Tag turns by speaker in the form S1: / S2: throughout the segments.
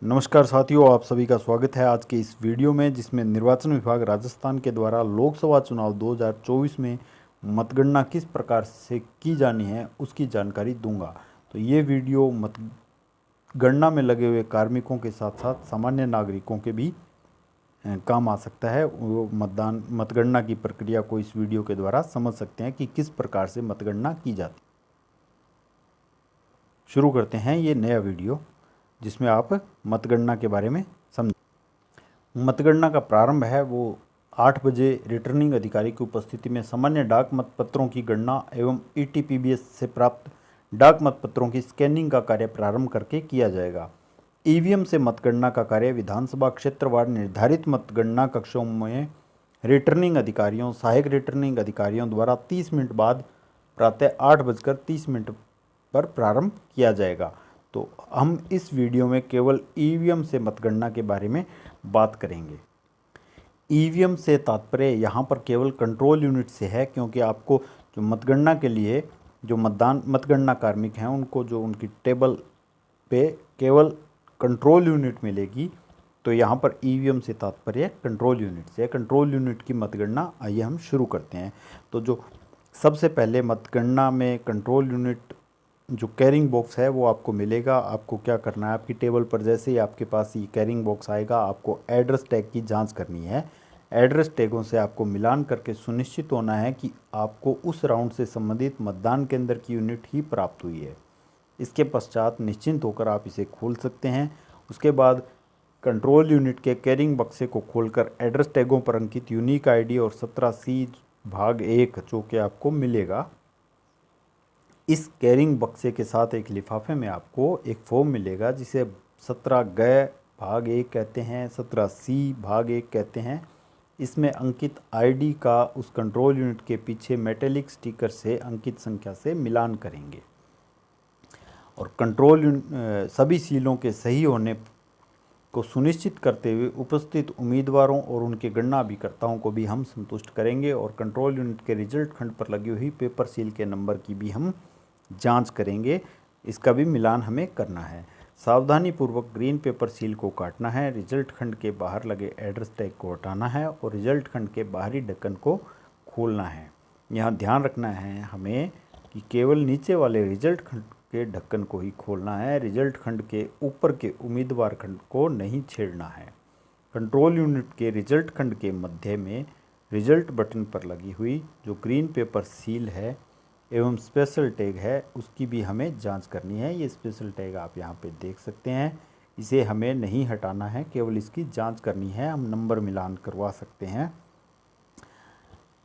S1: नमस्कार साथियों, आप सभी का स्वागत है आज के इस वीडियो में, जिसमें निर्वाचन विभाग राजस्थान के द्वारा लोकसभा चुनाव 2024 में मतगणना किस प्रकार से की जानी है उसकी जानकारी दूंगा। तो ये वीडियो मतगणना में लगे हुए कार्मिकों के साथ साथ सामान्य नागरिकों के भी काम आ सकता है। वो मतगणना की प्रक्रिया को इस वीडियो के द्वारा समझ सकते हैं कि किस प्रकार से मतगणना की जाती है। शुरू करते हैं ये नया वीडियो, जिसमें आप मतगणना के बारे में समझ। मतगणना का प्रारंभ है वो 8 बजे रिटर्निंग अधिकारी की उपस्थिति में सामान्य डाक मतपत्रों की गणना एवं ईटीपीबीएस से प्राप्त डाक मतपत्रों की स्कैनिंग का कार्य प्रारंभ करके किया जाएगा। ईवीएम से मतगणना का कार्य विधानसभा क्षेत्रवार निर्धारित मतगणना कक्षों में रिटर्निंग अधिकारियों, सहायक रिटर्निंग अधिकारियों द्वारा 30 मिनट बाद प्रातः 8:30 पर प्रारंभ किया जाएगा। तो हम इस वीडियो में केवल ईवीएम से मतगणना के बारे में बात करेंगे। ईवीएम से तात्पर्य यहाँ पर केवल कंट्रोल यूनिट से है, क्योंकि आपको जो मतगणना के लिए जो मतगणना कार्मिक हैं उनको जो उनकी टेबल पे केवल कंट्रोल यूनिट मिलेगी। तो यहाँ पर ईवीएम से तात्पर्य कंट्रोल यूनिट से है। कंट्रोल यूनिट की मतगणना आइए हम शुरू करते हैं। तो जो सबसे पहले मतगणना में कंट्रोल यूनिट जो कैरिंग बॉक्स है वो आपको मिलेगा। आपको क्या करना है, आपकी टेबल पर जैसे ही आपके पास ये कैरिंग बॉक्स आएगा, आपको एड्रेस टैग की जांच करनी है। एड्रेस टैगों से आपको मिलान करके सुनिश्चित होना है कि आपको उस राउंड से संबंधित मतदान केंद्र की यूनिट ही प्राप्त हुई है। इसके पश्चात निश्चिंत होकर आप इसे खोल सकते हैं। उसके बाद कंट्रोल यूनिट के कैरिंग बक्से को खोलकर एड्रेस टैगों पर अंकित यूनिक आईडी और 17C/1 जो कि आपको मिलेगा। इस कैरिंग बक्से के साथ एक लिफाफे में आपको एक फॉर्म मिलेगा, जिसे 17G/1 कहते हैं, 17C/1 कहते हैं। इसमें अंकित आईडी का उस कंट्रोल यूनिट के पीछे मेटेलिक स्टिकर से अंकित संख्या से मिलान करेंगे और सभी सीलों के सही होने को सुनिश्चित करते हुए उपस्थित उम्मीदवारों और उनके गणना अभिकर्ताओं को भी हम संतुष्ट करेंगे और कंट्रोल यूनिट के रिजल्ट खंड पर लगी हुई पेपर सील के नंबर की भी हम जांच करेंगे। इसका भी मिलान हमें करना है। सावधानी पूर्वक ग्रीन पेपर सील को काटना है, रिजल्ट खंड के बाहर लगे एड्रेस टैग को हटाना है और रिजल्ट खंड के बाहरी ढक्कन को खोलना है। यहाँ ध्यान रखना है हमें कि केवल नीचे वाले रिजल्ट खंड के ढक्कन को ही खोलना है, रिजल्ट खंड के ऊपर के उम्मीदवार खंड को नहीं छेड़ना है। कंट्रोल यूनिट के रिजल्ट खंड के मध्य में रिजल्ट बटन पर लगी हुई जो ग्रीन पेपर सील है एवं स्पेशल टैग है, उसकी भी हमें जांच करनी है। ये स्पेशल टैग आप यहाँ पे देख सकते हैं। इसे हमें नहीं हटाना है, केवल इसकी जांच करनी है। हम नंबर मिलान करवा सकते हैं।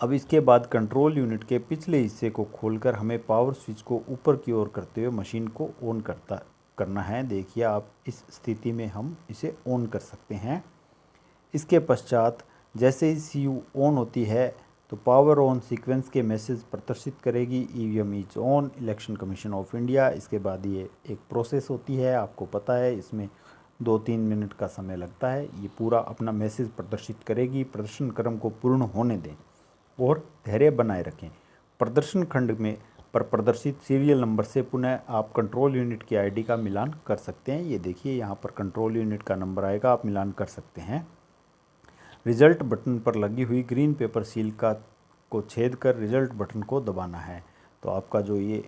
S1: अब इसके बाद कंट्रोल यूनिट के पिछले हिस्से को खोलकर हमें पावर स्विच को ऊपर की ओर करते हुए मशीन को ऑन करना है। देखिए, आप इस स्थिति में हम इसे ऑन कर सकते हैं। इसके पश्चात जैसे ही CU ऑन होती है तो पावर ऑन सीक्वेंस के मैसेज प्रदर्शित करेगी। EVM is on, election commission of India. इसके बाद ये एक प्रोसेस होती है, आपको पता है इसमें 2-3 मिनट का समय लगता है। ये पूरा अपना मैसेज प्रदर्शित करेगी। प्रदर्शन क्रम को पूर्ण होने दें और धैर्य बनाए रखें। प्रदर्शन खंड में पर प्रदर्शित सीरियल नंबर से पुनः आप कंट्रोल यूनिट की आईडी का मिलान कर सकते हैं। ये देखिए, यहाँ पर कंट्रोल यूनिट का नंबर आएगा, आप मिलान कर सकते हैं। रिजल्ट बटन पर लगी हुई ग्रीन पेपर सील को छेद कर रिजल्ट बटन को दबाना है। तो आपका जो ये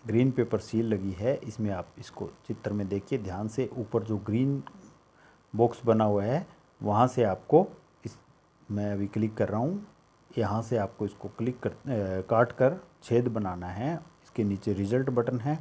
S1: ग्रीन पेपर सील लगी है, इसमें आप इसको चित्र में देखिए ध्यान से। ऊपर जो ग्रीन बॉक्स बना हुआ है वहाँ से आपको मैं अभी क्लिक कर रहा हूँ, यहाँ से आपको इसको काट कर छेद बनाना है। इसके नीचे रिजल्ट बटन है,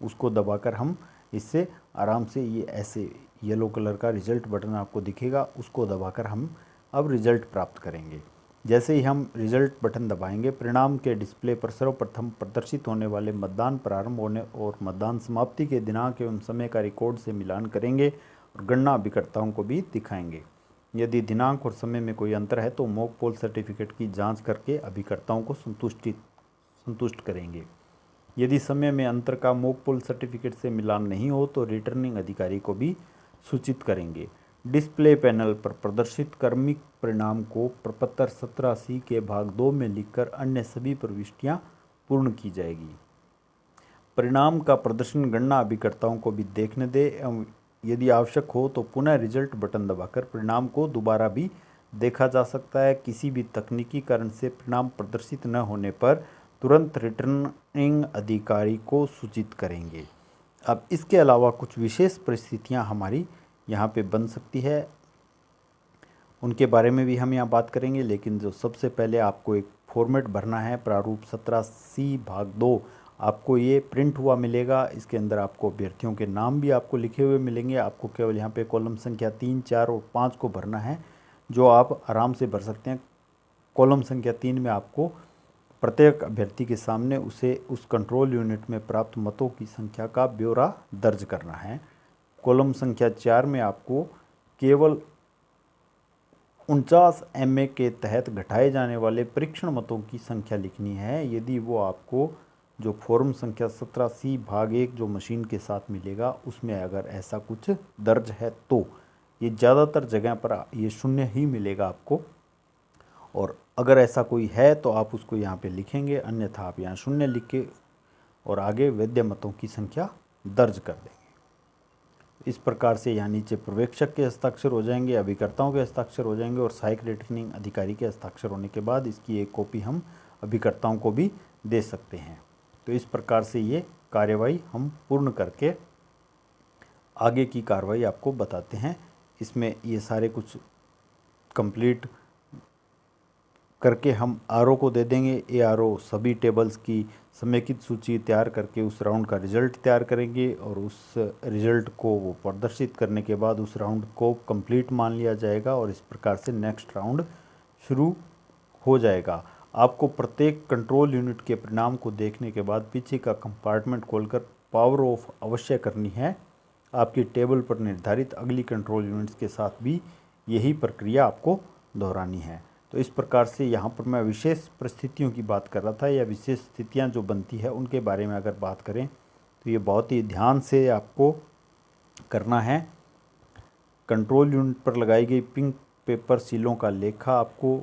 S1: उसको दबाकर हम इससे आराम से ये ऐसे येलो कलर का रिजल्ट बटन आपको दिखेगा, उसको दबाकर हम अब रिजल्ट प्राप्त करेंगे। जैसे ही हम रिजल्ट बटन दबाएंगे, परिणाम के डिस्प्ले पर सर्वप्रथम प्रदर्शित होने वाले मतदान प्रारंभ होने और मतदान समाप्ति के दिनांक एवं समय का रिकॉर्ड से मिलान करेंगे और गणना अभिकर्ताओं को भी दिखाएंगे। यदि दिनांक और समय में कोई अंतर है तो मॉक पोल सर्टिफिकेट की जांच करके अभिकर्ताओं को संतुष्ट करेंगे। यदि समय में अंतर का मॉक पोल सर्टिफिकेट से मिलान नहीं हो तो रिटर्निंग अधिकारी को भी सूचित करेंगे। डिस्प्ले पैनल पर प्रदर्शित क्रमिक परिणाम को प्रपत्र 17C के भाग 2 में लिखकर अन्य सभी प्रविष्टियां पूर्ण की जाएगी। परिणाम का प्रदर्शन गणना अभिकर्ताओं को भी देखने दें यदि आवश्यक हो तो पुनः रिजल्ट बटन दबाकर परिणाम को दोबारा भी देखा जा सकता है। किसी भी तकनीकी कारण से परिणाम प्रदर्शित न होने पर तुरंत रिटर्निंग अधिकारी को सूचित करेंगे। अब इसके अलावा कुछ विशेष परिस्थितियां हमारी यहाँ पे बन सकती है, उनके बारे में भी हम यहाँ बात करेंगे। लेकिन जो सबसे पहले आपको एक फॉर्मेट भरना है, प्रारूप 17C भाग 2 आपको ये प्रिंट हुआ मिलेगा। इसके अंदर आपको अभ्यर्थियों के नाम भी आपको लिखे हुए मिलेंगे। आपको केवल यहाँ पे कॉलम संख्या 3, 4 और 5 को भरना है, जो आप आराम से भर सकते हैं। कॉलम संख्या 3 में आपको प्रत्येक अभ्यर्थी के सामने उस कंट्रोल यूनिट में प्राप्त मतों की संख्या का ब्यौरा दर्ज करना है। कॉलम संख्या 4 में आपको केवल 49 MA के तहत घटाए जाने वाले परीक्षण मतों की संख्या लिखनी है। यदि वो आपको जो फॉर्म संख्या 17C भाग 1 जो मशीन के साथ मिलेगा उसमें अगर ऐसा कुछ दर्ज है तो ये ज़्यादातर जगह पर ये 0 ही मिलेगा आपको, और अगर ऐसा कोई है तो आप उसको यहाँ पे लिखेंगे, अन्यथा आप यहाँ 0 लिख के और आगे वैध मतों की संख्या दर्ज कर देंगे। इस प्रकार से यहाँ नीचे पर्यवेक्षक के हस्ताक्षर हो जाएंगे, अभिकर्ताओं के हस्ताक्षर हो जाएंगे और सहायक रिटर्निंग अधिकारी के हस्ताक्षर होने के बाद इसकी एक कॉपी हम अभिकर्ताओं को भी दे सकते हैं। तो इस प्रकार से ये कार्यवाही हम पूर्ण करके आगे की कार्रवाई आपको बताते हैं। इसमें ये सारे कुछ कंप्लीट करके हम आरओ को दे देंगे। ये आरओ सभी टेबल्स की समेकित सूची तैयार करके उस राउंड का रिजल्ट तैयार करेंगे और उस रिजल्ट को वो प्रदर्शित करने के बाद उस राउंड को कंप्लीट मान लिया जाएगा और इस प्रकार से नेक्स्ट राउंड शुरू हो जाएगा। आपको प्रत्येक कंट्रोल यूनिट के परिणाम को देखने के बाद पीछे का कंपार्टमेंट खोलकर पावर ऑफ अवश्य करनी है। आपकी टेबल पर निर्धारित अगली कंट्रोल यूनिट्स के साथ भी यही प्रक्रिया आपको दोहरानी है। तो इस प्रकार से यहाँ पर मैं विशेष परिस्थितियों की बात कर रहा था, या विशेष स्थितियाँ जो बनती है उनके बारे में अगर बात करें तो ये बहुत ही ध्यान से आपको करना है। कंट्रोल यूनिट पर लगाई गई पिंक पेपर सीलों का लेखा आपको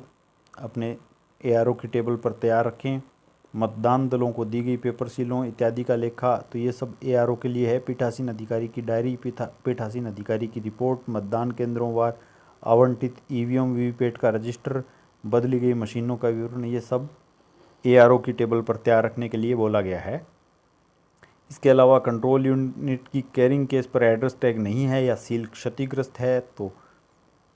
S1: अपने एआरओ की टेबल पर तैयार रखें। मतदान दलों को दी गई पेपर सीलों इत्यादि का लेखा, तो ये सब एआरओ के लिए है। पीठासीन अधिकारी की डायरी, पीठासीन अधिकारी की रिपोर्ट, मतदान केंद्रों वार आवंटित ईवीएम वीवीपैट का रजिस्टर, बदली गई मशीनों का विवरण, ये सब एआरओ की टेबल पर तैयार रखने के लिए बोला गया है। इसके अलावा कंट्रोल यूनिट की कैरिंग केस पर एड्रेस टैग नहीं है या सील क्षतिग्रस्त है तो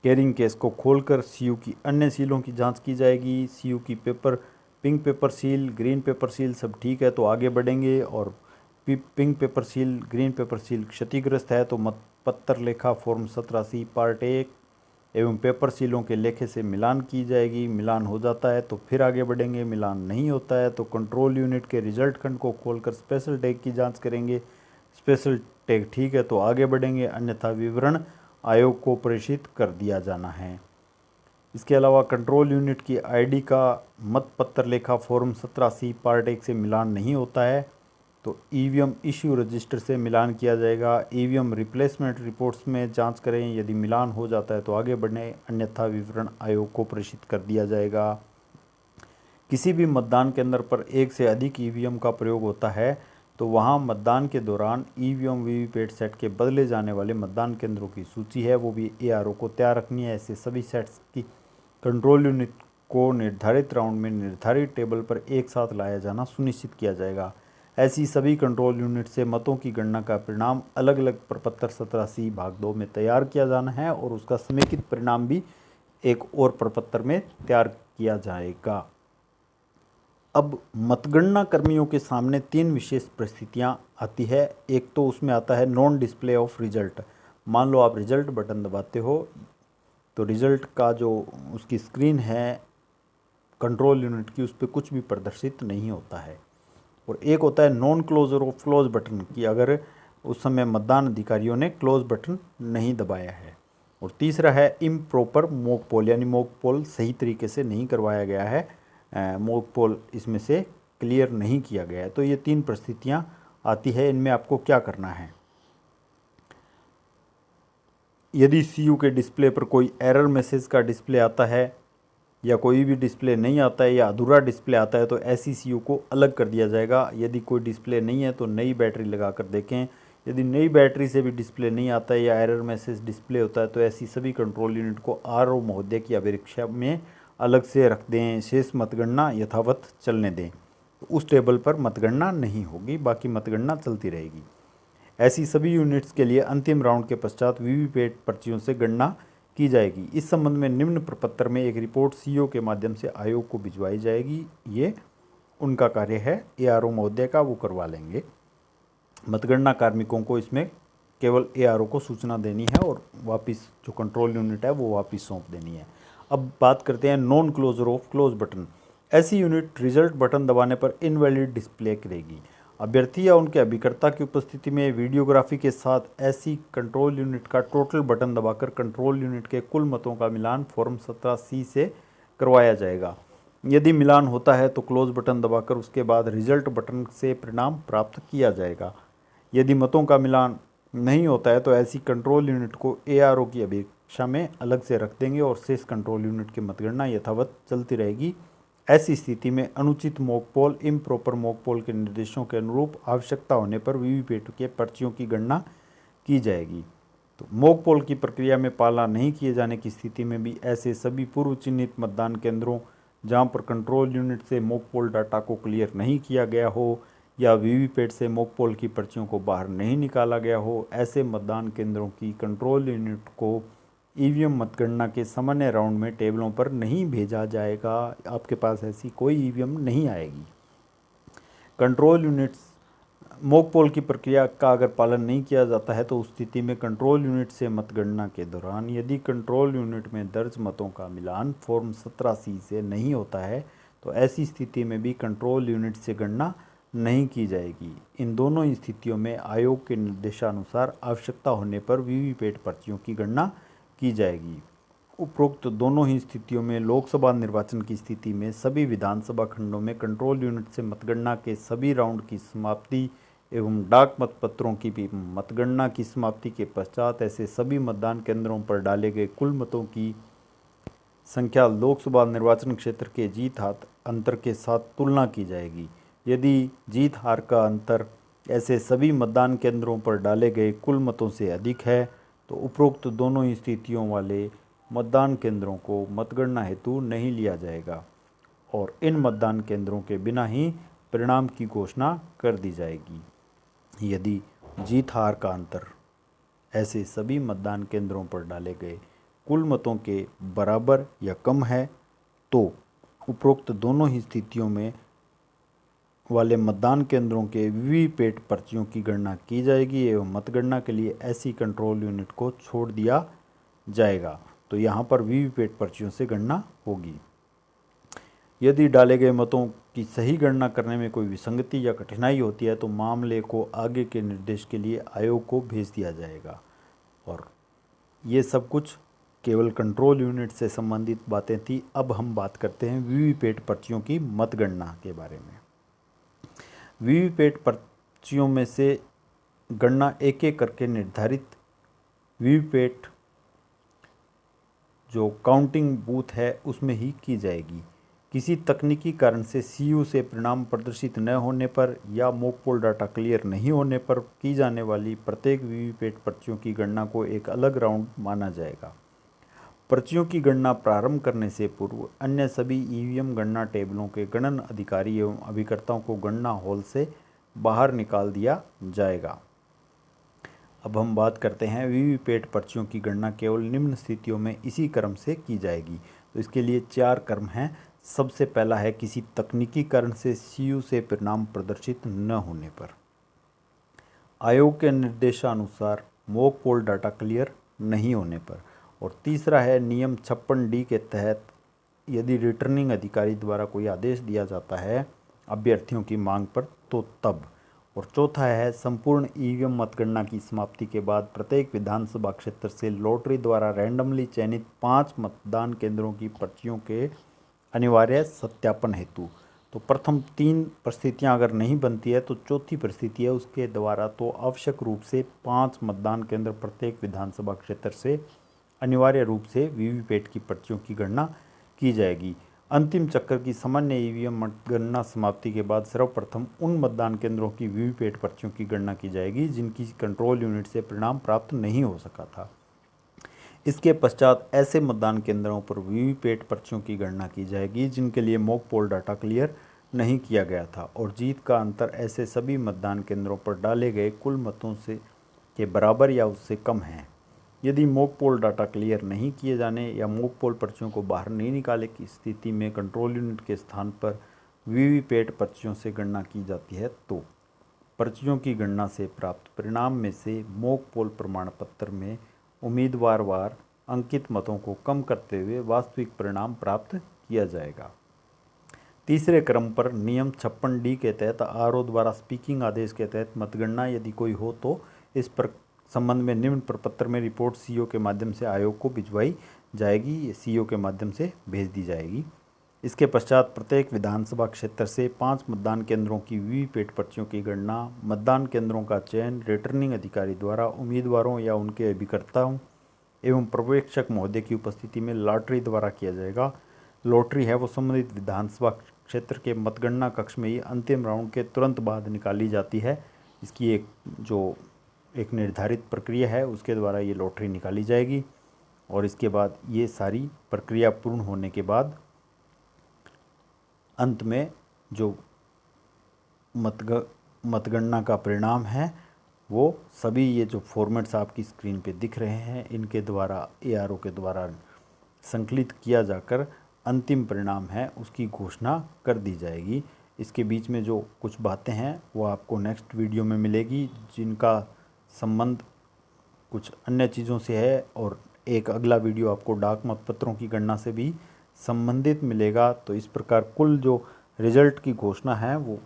S1: कैरिंग केस को खोलकर सीयू की अन्य सीलों की जांच की जाएगी। सीयू की paper, pink paper seal, green pepper seal सब ठीक है तो आगे बढ़ेंगे, और pink paper seal, green pepper seal क्षतिग्रस्त है तो मतपत्र लेखा फॉर्म 17C पार्ट 1 एवं पेपर सीलों के लेखे से मिलान की जाएगी। मिलान हो जाता है तो फिर आगे बढ़ेंगे, मिलान नहीं होता है तो कंट्रोल यूनिट के रिजल्ट खंड को खोलकर स्पेशल टैग की जांच करेंगे। स्पेशल टैग ठीक है तो आगे बढ़ेंगे, अन्यथा विवरण आयोग को प्रेषित कर दिया जाना है। इसके अलावा कंट्रोल यूनिट की आईडी का मतपत्र लेखा फॉर्म 17C पार्ट 1 से मिलान नहीं होता है तो ईवीएम इश्यू रजिस्टर से मिलान किया जाएगा। ईवीएम रिप्लेसमेंट रिपोर्ट्स में जांच करें, यदि मिलान हो जाता है तो आगे बढ़ें, अन्यथा विवरण आयोग को प्रेषित कर दिया जाएगा। किसी भी मतदान केंद्र पर एक से अधिक ईवीएम का प्रयोग होता है तो वहां मतदान के दौरान ईवीएम वीवीपैट सेट के बदले जाने वाले मतदान केंद्रों की सूची है वो भी एआरओ को तैयार रखनी है। ऐसे सभी सेट्स की कंट्रोल यूनिट को निर्धारित राउंड में निर्धारित टेबल पर एक साथ लाया जाना सुनिश्चित किया जाएगा। ऐसी सभी कंट्रोल यूनिट से मतों की गणना का परिणाम अलग अलग प्रपत्र 17C भाग 2 में तैयार किया जाना है और उसका समेकित परिणाम भी एक और प्रपत्र में तैयार किया जाएगा। अब मतगणना कर्मियों के सामने 3 विशेष परिस्थितियां आती है। एक तो उसमें आता है नॉन डिस्प्ले ऑफ रिजल्ट। मान लो आप रिजल्ट बटन दबाते हो तो रिजल्ट का जो उसकी स्क्रीन है कंट्रोल यूनिट की, उस पर कुछ भी प्रदर्शित नहीं होता है। और एक होता है non closure of close button की, अगर उस समय मतदान अधिकारियों ने क्लोज बटन नहीं दबाया है। और तीसरा है इम्प्रॉपर मॉक पोल, यानी मॉक पोल सही तरीके से नहीं करवाया गया है, मॉक पोल इसमें से क्लियर नहीं किया गया है। तो ये 3 परिस्थितियाँ आती है। इनमें आपको क्या करना है, यदि सीयू के डिस्प्ले पर कोई एरर मैसेज का डिस्प्ले आता है या कोई भी डिस्प्ले नहीं आता है या अधूरा डिस्प्ले आता है तो ऐसी सीयू को अलग कर दिया जाएगा। यदि कोई डिस्प्ले नहीं है तो नई बैटरी लगा कर देखें। यदि नई बैटरी से भी डिस्प्ले नहीं आता है या एरर मैसेज डिस्प्ले होता है तो ऐसी सभी कंट्रोल यूनिट को आरओ महोदय की अभिरक्षा में अलग से रख दें। शेष मतगणना यथावत चलने दें। उस टेबल पर मतगणना नहीं होगी, बाकी मतगणना चलती रहेगी। ऐसी सभी यूनिट्स के लिए अंतिम राउंड के पश्चात वीवीपैट पर्चियों से गणना की जाएगी। इस संबंध में निम्न प्रपत्र में एक रिपोर्ट सीईओ के माध्यम से आयोग को भिजवाई जाएगी। ये उनका कार्य है, एआरओ महोदय का, वो करवा लेंगे। मतगणना कार्मिकों को इसमें केवल एआरओ को सूचना देनी है और वापस जो कंट्रोल यूनिट है वो वापस सौंप देनी है। अब बात करते हैं non closure of close button. ऐसी यूनिट रिजल्ट बटन दबाने पर इनवैलिड डिस्प्ले करेगी। अभ्यर्थी या उनके अभिकर्ता की उपस्थिति में वीडियोग्राफी के साथ ऐसी कंट्रोल यूनिट का टोटल बटन दबाकर कंट्रोल यूनिट के कुल मतों का मिलान फॉर्म 17C से करवाया जाएगा। यदि मिलान होता है तो क्लोज बटन दबाकर उसके बाद रिजल्ट बटन से परिणाम प्राप्त किया जाएगा। यदि मतों का मिलान नहीं होता है तो ऐसी कंट्रोल यूनिट को एआरओ की अपेक्षा में अलग से रख देंगे और शेष कंट्रोल यूनिट की मतगणना यथावत चलती रहेगी। ऐसी स्थिति में अनुचित मॉकपोल, इम्प्रॉपर मॉकपोल के निर्देशों के अनुरूप आवश्यकता होने पर वीवीपैट के पर्चियों की गणना की जाएगी। तो मॉकपोल की प्रक्रिया में पाला नहीं किए जाने की स्थिति में भी ऐसे सभी पूर्व चिन्हित मतदान केंद्रों जहां पर कंट्रोल यूनिट से मॉकपोल डाटा को क्लियर नहीं किया गया हो या वीवीपैट से मॉकपोल की पर्चियों को बाहर नहीं निकाला गया हो, ऐसे मतदान केंद्रों की कंट्रोल यूनिट को ईवीएम मतगणना के सामान्य राउंड में टेबलों पर नहीं भेजा जाएगा। आपके पास ऐसी कोई ईवीएम नहीं आएगी। कंट्रोल यूनिट्स मॉकपोल की प्रक्रिया का अगर पालन नहीं किया जाता है तो उस स्थिति में कंट्रोल यूनिट से मतगणना के दौरान यदि कंट्रोल यूनिट में दर्ज मतों का मिलान फॉर्म 17C से नहीं होता है तो ऐसी स्थिति में भी कंट्रोल यूनिट से गणना नहीं की जाएगी। इन दोनों ही स्थितियों में आयोग के निर्देशानुसार आवश्यकता होने पर वीवीपैट पर्चियों की गणना की जाएगी। उपरोक्त दोनों ही स्थितियों में लोकसभा निर्वाचन की स्थिति में सभी विधानसभा खंडों में कंट्रोल यूनिट से मतगणना के सभी राउंड की समाप्ति एवं डाक मतपत्रों की भी मतगणना की समाप्ति के पश्चात ऐसे सभी मतदान केंद्रों पर डाले गए कुल मतों की संख्या लोकसभा निर्वाचन क्षेत्र के जीत हार अंतर के साथ तुलना की जाएगी। यदि जीत हार का अंतर ऐसे सभी मतदान केंद्रों पर डाले गए कुल मतों से अधिक है तो उपरोक्त दोनों ही स्थितियों वाले मतदान केंद्रों को मतगणना हेतु नहीं लिया जाएगा और इन मतदान केंद्रों के बिना ही परिणाम की घोषणा कर दी जाएगी। यदि जीत हार का अंतर ऐसे सभी मतदान केंद्रों पर डाले गए कुल मतों के बराबर या कम है तो उपरोक्त दोनों ही स्थितियों में वाले मतदान केंद्रों के वीवीपैट पर्चियों की गणना की जाएगी एवं मतगणना के लिए ऐसी कंट्रोल यूनिट को छोड़ दिया जाएगा। तो यहाँ पर वीवीपैट पर्चियों से गणना होगी। यदि डाले गए मतों की सही गणना करने में कोई विसंगति या कठिनाई होती है तो मामले को आगे के निर्देश के लिए आयोग को भेज दिया जाएगा। और ये सब कुछ केवल कंट्रोल यूनिट से संबंधित बातें थी। अब हम बात करते हैं वीवीपैट पर्चियों की मतगणना के बारे में। वीवीपैट पर्चियों में से गणना एक एक करके निर्धारित वीवीपैट जो काउंटिंग बूथ है उसमें ही की जाएगी। किसी तकनीकी कारण से सीयू से परिणाम प्रदर्शित न होने पर या मॉकपोल डाटा क्लियर नहीं होने पर की जाने वाली प्रत्येक वीवीपैट पर्चियों की गणना को एक अलग राउंड माना जाएगा। पर्चियों की गणना प्रारंभ करने से पूर्व अन्य सभी ईवीएम गणना टेबलों के गणन अधिकारी एवं अभिकर्ताओं को गणना हॉल से बाहर निकाल दिया जाएगा। अब हम बात करते हैं वीवीपैट पर्चियों की गणना केवल निम्न स्थितियों में इसी क्रम से की जाएगी। तो इसके लिए 4 क्रम हैं। सबसे पहला है किसी तकनीकी कारण से सीयू से परिणाम प्रदर्शित न होने पर, आयोग के निर्देशानुसार मॉकपोल डाटा क्लियर नहीं होने पर, और तीसरा है नियम 56D के तहत यदि रिटर्निंग अधिकारी द्वारा कोई आदेश दिया जाता है अभ्यर्थियों की मांग पर तो तब, और चौथा है संपूर्ण ईवीएम मतगणना की समाप्ति के बाद प्रत्येक विधानसभा क्षेत्र से लॉटरी द्वारा रैंडमली चयनित 5 मतदान केंद्रों की पर्चियों के अनिवार्य सत्यापन हेतु। तो प्रथम 3 परिस्थितियां अगर नहीं बनती है तो चौथी परिस्थिति है उसके द्वारा तो आवश्यक रूप से 5 मतदान केंद्र प्रत्येक विधानसभा क्षेत्र से अनिवार्य रूप से वीवीपैट की पर्चियों की गणना की जाएगी। अंतिम चक्र की सामान्य ईवीएम मतगणना समाप्ति के बाद सर्वप्रथम उन मतदान केंद्रों की वीवीपैट पर्चियों की गणना की जाएगी जिनकी कंट्रोल यूनिट से परिणाम प्राप्त नहीं हो सका था। इसके पश्चात ऐसे मतदान केंद्रों पर वीवीपैट पर्चियों की गणना की जाएगी जिनके लिए मॉक पोल डाटा क्लियर नहीं किया गया था और जीत का अंतर ऐसे सभी मतदान केंद्रों पर डाले गए कुल मतों से के बराबर या उससे कम है। यदि मॉक पोल डाटा क्लियर नहीं किए जाने या मॉक पोल पर्चियों को बाहर नहीं निकाले की स्थिति में कंट्रोल यूनिट के स्थान पर वीवीपैट पर्चियों से गणना की जाती है तो पर्चियों की गणना से प्राप्त परिणाम में से मॉक पोल प्रमाण पत्र में उम्मीदवार अंकित मतों को कम करते हुए वास्तविक परिणाम प्राप्त किया जाएगा। तीसरे क्रम पर नियम 56D के तहत आरओ द्वारा स्पीकिंग आदेश के तहत मतगणना यदि कोई हो तो इस पर संबंध में निम्न प्रपत्र में रिपोर्ट सीईओ के माध्यम से आयोग को भिजवाई जाएगी, सीईओ के माध्यम से भेज दी जाएगी। इसके पश्चात प्रत्येक विधानसभा क्षेत्र से 5 मतदान केंद्रों की वीवीपैट पर्चियों की गणना, मतदान केंद्रों का चयन रिटर्निंग अधिकारी द्वारा उम्मीदवारों या उनके अभिकर्ताओं एवं पर्यवेक्षक महोदय की उपस्थिति में लॉटरी द्वारा किया जाएगा। लॉटरी है वो संबंधित विधानसभा क्षेत्र के मतगणना कक्ष में ही अंतिम राउंड के तुरंत बाद निकाली जाती है। इसकी एक निर्धारित प्रक्रिया है, उसके द्वारा ये लॉटरी निकाली जाएगी और इसके बाद ये सारी प्रक्रिया पूर्ण होने के बाद अंत में जो मतगणना का परिणाम है वो सभी ये जो फॉर्मेट्स आपकी स्क्रीन पे दिख रहे हैं इनके द्वारा एआरओ के द्वारा संकलित किया जाकर अंतिम परिणाम है उसकी घोषणा कर दी जाएगी। इसके बीच में जो कुछ बातें हैं वो आपको नेक्स्ट वीडियो में मिलेगी जिनका संबंध कुछ अन्य चीज़ों से है और एक अगला वीडियो आपको डाक मतपत्रों की गणना से भी संबंधित मिलेगा। तो इस प्रकार कुल जो रिजल्ट की घोषणा है वो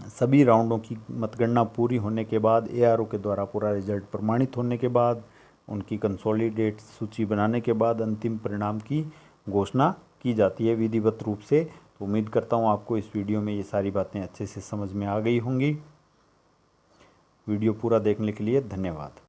S1: सभी राउंडों की मतगणना पूरी होने के बाद एआरओ के द्वारा पूरा रिजल्ट प्रमाणित होने के बाद उनकी कंसोलिडेट सूची बनाने के बाद अंतिम परिणाम की घोषणा की जाती है विधिवत रूप से। तो उम्मीद करता हूँ आपको इस वीडियो में ये सारी बातें अच्छे से समझ में आ गई होंगी। वीडियो पूरा देखने के लिए धन्यवाद।